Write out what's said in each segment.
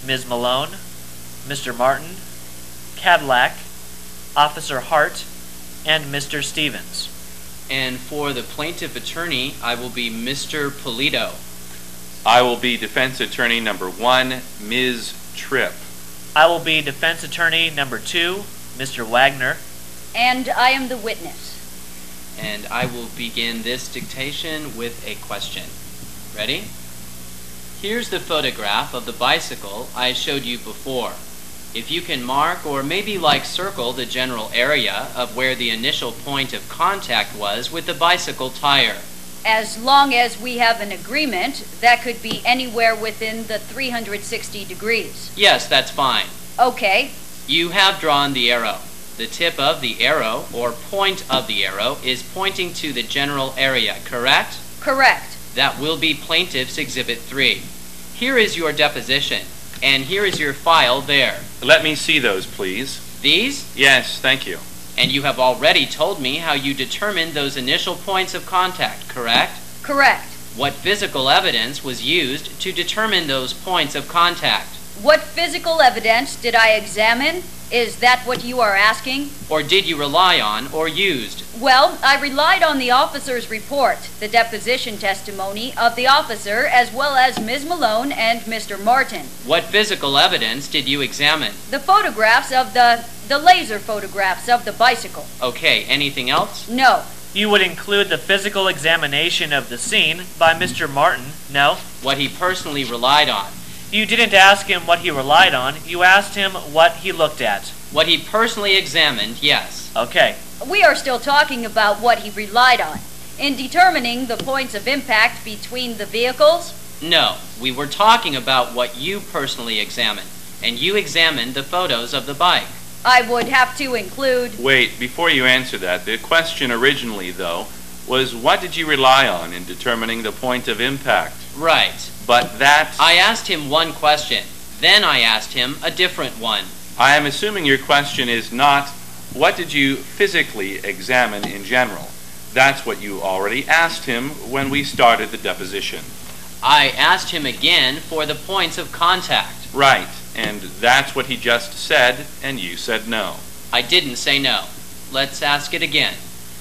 Ms. Malone, Mr. Martin, Cadillac, Officer Hart, and Mr. Stevens. And for the plaintiff attorney, I will be Mr. Polito. I will be defense attorney number 1, Ms. Tripp. I will be defense attorney number 2, Mr. Wagner. And I am the witness. And I will begin this dictation with a question. Ready? Here's the photograph of the bicycle I showed you before. If you can mark or maybe circle the general area of where the initial point of contact was with the bicycle tire. As long as we have an agreement, that could be anywhere within the 360 degrees. Yes, that's fine. Okay. You have drawn the arrow. The tip of the arrow, or point of the arrow, is pointing to the general area, correct? Correct. That will be Plaintiff's Exhibit 3. Here is your deposition, and here is your file there. Let me see those, please. These? Yes, thank you. And you have already told me how you determined those initial points of contact, correct? Correct. What physical evidence was used to determine those points of contact? What physical evidence did I examine? Is that what you are asking? Or did you rely on or used? Well, I relied on the officer's report, the deposition testimony of the officer, as well as Ms. Malone and Mr. Martin. What physical evidence did you examine? The photographs of the laser photographs of the bicycle. Okay, anything else? No. You would include the physical examination of the scene by Mr. Martin, no? What he personally relied on. You didn't ask him what he relied on, you asked him what he looked at. What he personally examined, yes. Okay. We are still talking about what he relied on. In determining the points of impact between the vehicles? No, we were talking about what you personally examined, and you examined the photos of the bike. I would have to include... Wait, before you answer that, the question originally, though, was what did you rely on in determining the point of impact? Right. But that... I asked him one question, then I asked him a different one. I am assuming your question is not, what did you physically examine in general? That's what you already asked him when we started the deposition. I asked him again for the points of contact. Right, and that's what he just said, and you said no. I didn't say no. Let's ask it again.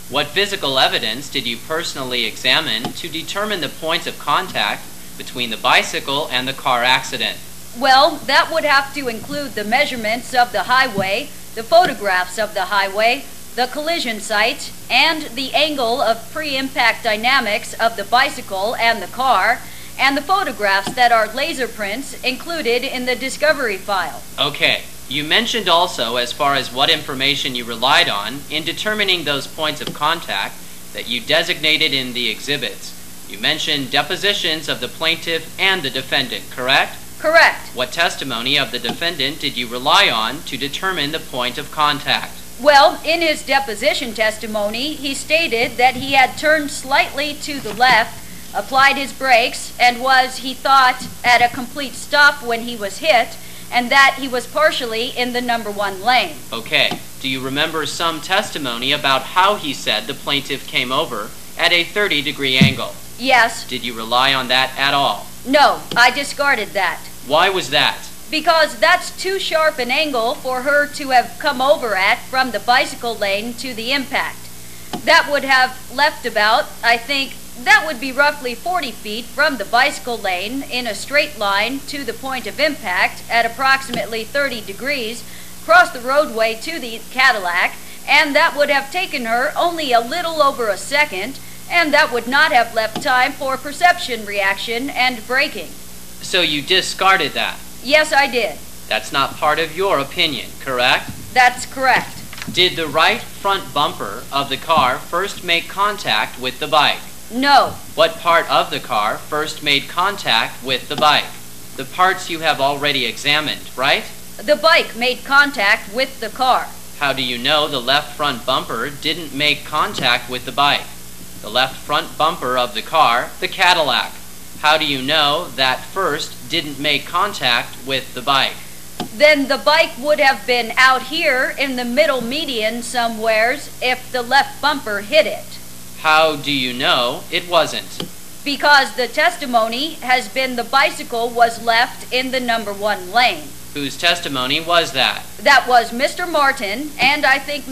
What physical evidence did you personally examine to determine the points of contact between the bicycle and the car accident? Well, that would have to include the measurements of the highway, the photographs of the highway, the collision site, and the angle of pre-impact dynamics of the bicycle and the car, and the photographs that are laser prints included in the discovery file. Okay. You mentioned also, as far as what information you relied on in determining those points of contact that you designated in the exhibits. You mentioned depositions of the plaintiff and the defendant, correct? Correct. What testimony of the defendant did you rely on to determine the point of contact? Well, in his deposition testimony, he stated that he had turned slightly to the left, applied his brakes, and was, he thought, at a complete stop when he was hit, and that he was partially in the number 1 lane. Okay. Do you remember some testimony about how he said the plaintiff came over at a 30-degree angle? Yes. Did you rely on that at all? No, I discarded that. Why was that? Because that's too sharp an angle for her to have come over at from the bicycle lane to the impact. That would have left about, I think, that would be roughly 40 feet from the bicycle lane in a straight line to the point of impact at approximately 30 degrees, cross the roadway to the Cadillac, and that would have taken her only a little over a second, and that would not have left time for perception reaction and braking. So you discarded that? Yes, I did. That's not part of your opinion, correct? That's correct. Did the right front bumper of the car first make contact with the bike? No. What part of the car first made contact with the bike? The parts you have already examined, right? The bike made contact with the car. How do you know the left front bumper didn't make contact with the bike? The left front bumper of the car, the Cadillac. How do you know that first didn't make contact with the bike? Then the bike would have been out here in the middle median somewheres if the left bumper hit it. How do you know it wasn't? Because the testimony has been the bicycle was left in the number 1 lane. Whose testimony was that? That was Mr. Martin and I think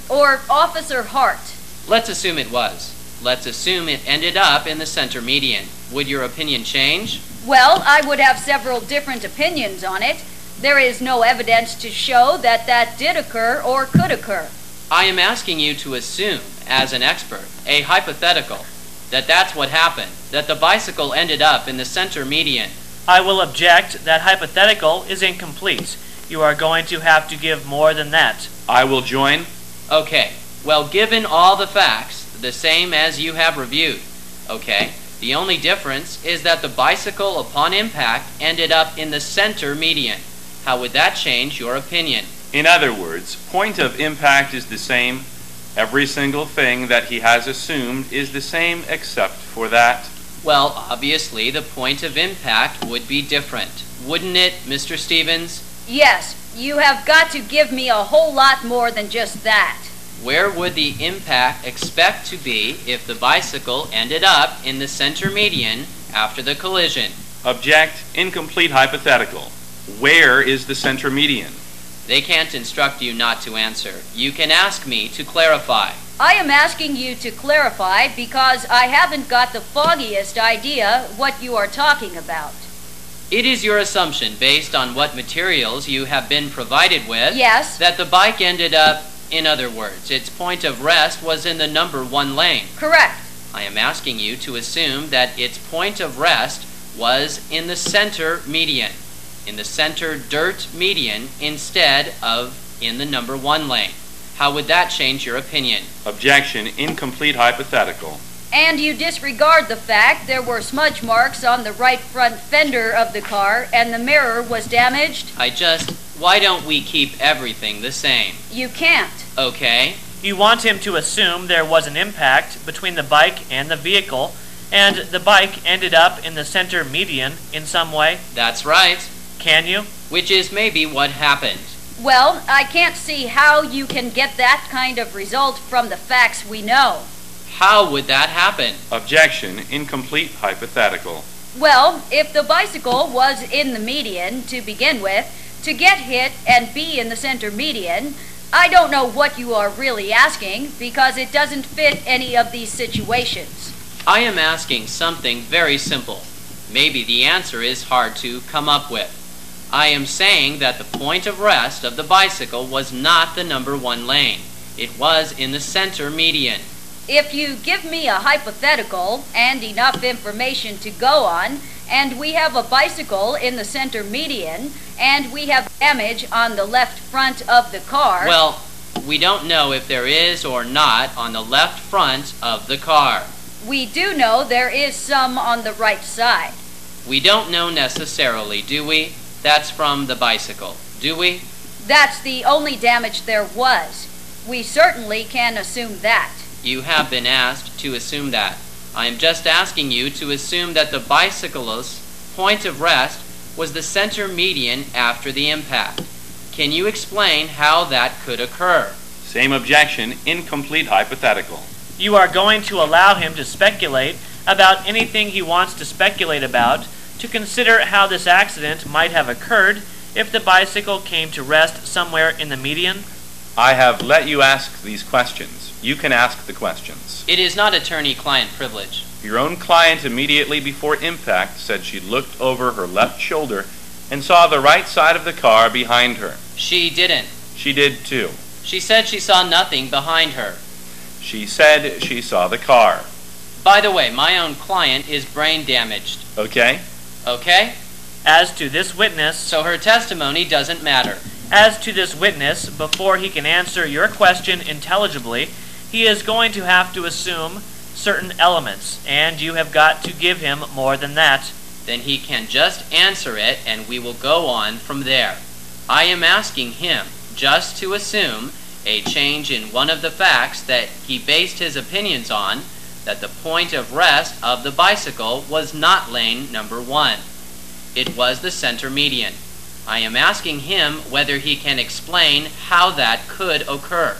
Officer Hart. Let's assume it was. Let's assume it ended up in the center median. Would your opinion change? Well, I would have several different opinions on it. There is no evidence to show that that did occur or could occur. I am asking you to assume, as an expert, a hypothetical, that that's what happened, that the bicycle ended up in the center median. I will object. That hypothetical is incomplete. You are going to have to give more than that. I will join. Okay, well, given all the facts, the same as you have reviewed, okay, the only difference is that the bicycle upon impact ended up in the center median. How would that change your opinion? In other words, point of impact is the same. Every single thing that he has assumed is the same except for that. Well, obviously, the point of impact would be different. Wouldn't it, Mr. Stevens? Yes, you have got to give me a whole lot more than just that. Where would the impact expect to be if the bicycle ended up in the center median after the collision? Object. Incomplete hypothetical. Where is the center median? They can't instruct you not to answer. You can ask me to clarify. I am asking you to clarify because I haven't got the foggiest idea what you are talking about. It is your assumption, based on what materials you have been provided with, Yes. that the bike ended up, in other words, its point of rest was in the number 1 lane. Correct. I am asking you to assume that its point of rest was in the center median, in the center dirt median, instead of in the number 1 lane. How would that change your opinion? Objection. Incomplete hypothetical. And you disregard the fact there were smudge marks on the right front fender of the car and the mirror was damaged? Why don't we keep everything the same? You can't. Okay. You want him to assume there was an impact between the bike and the vehicle, and the bike ended up in the center median in some way. That's right. Can you? Which is maybe what happened. Well, I can't see how you can get that kind of result from the facts we know. How would that happen? Objection. Incomplete hypothetical. Well, if the bicycle was in the median to begin with, to get hit and be in the center median, I don't know what you are really asking because it doesn't fit any of these situations. I am asking something very simple. Maybe the answer is hard to come up with. I am saying that the point of rest of the bicycle was not the number 1 lane. It was in the center median. If you give me a hypothetical and enough information to go on, and we have a bicycle in the center median, and we have damage on the left front of the car... Well, we don't know if there is or not on the left front of the car. We do know there is some on the right side. We don't know necessarily, do we? That's from the bicycle, do we? That's the only damage there was. We certainly can assume that. You have been asked to assume that. I am just asking you to assume that the bicyclist's point of rest was the center median after the impact. Can you explain how that could occur? Same objection. Incomplete hypothetical. You are going to allow him to speculate about anything he wants to speculate about, to consider how this accident might have occurred if the bicycle came to rest somewhere in the median? I have let you ask these questions. You can ask the questions. It is not attorney-client privilege. Your own client immediately before impact said she looked over her left shoulder and saw the right side of the car behind her. She didn't. She did too. She said she saw nothing behind her. She said she saw the car. By the way, my own client is brain damaged. Okay? Okay? As to this witness, So her testimony doesn't matter. Before he can answer your question intelligibly, he is going to have to assume certain elements, and you have got to give him more than that. Then he can just answer it, and we will go on from there. I am asking him just to assume a change in one of the facts that he based his opinions on, that the point of rest of the bicycle was not lane number 1. It was the center median. I am asking him whether he can explain how that could occur.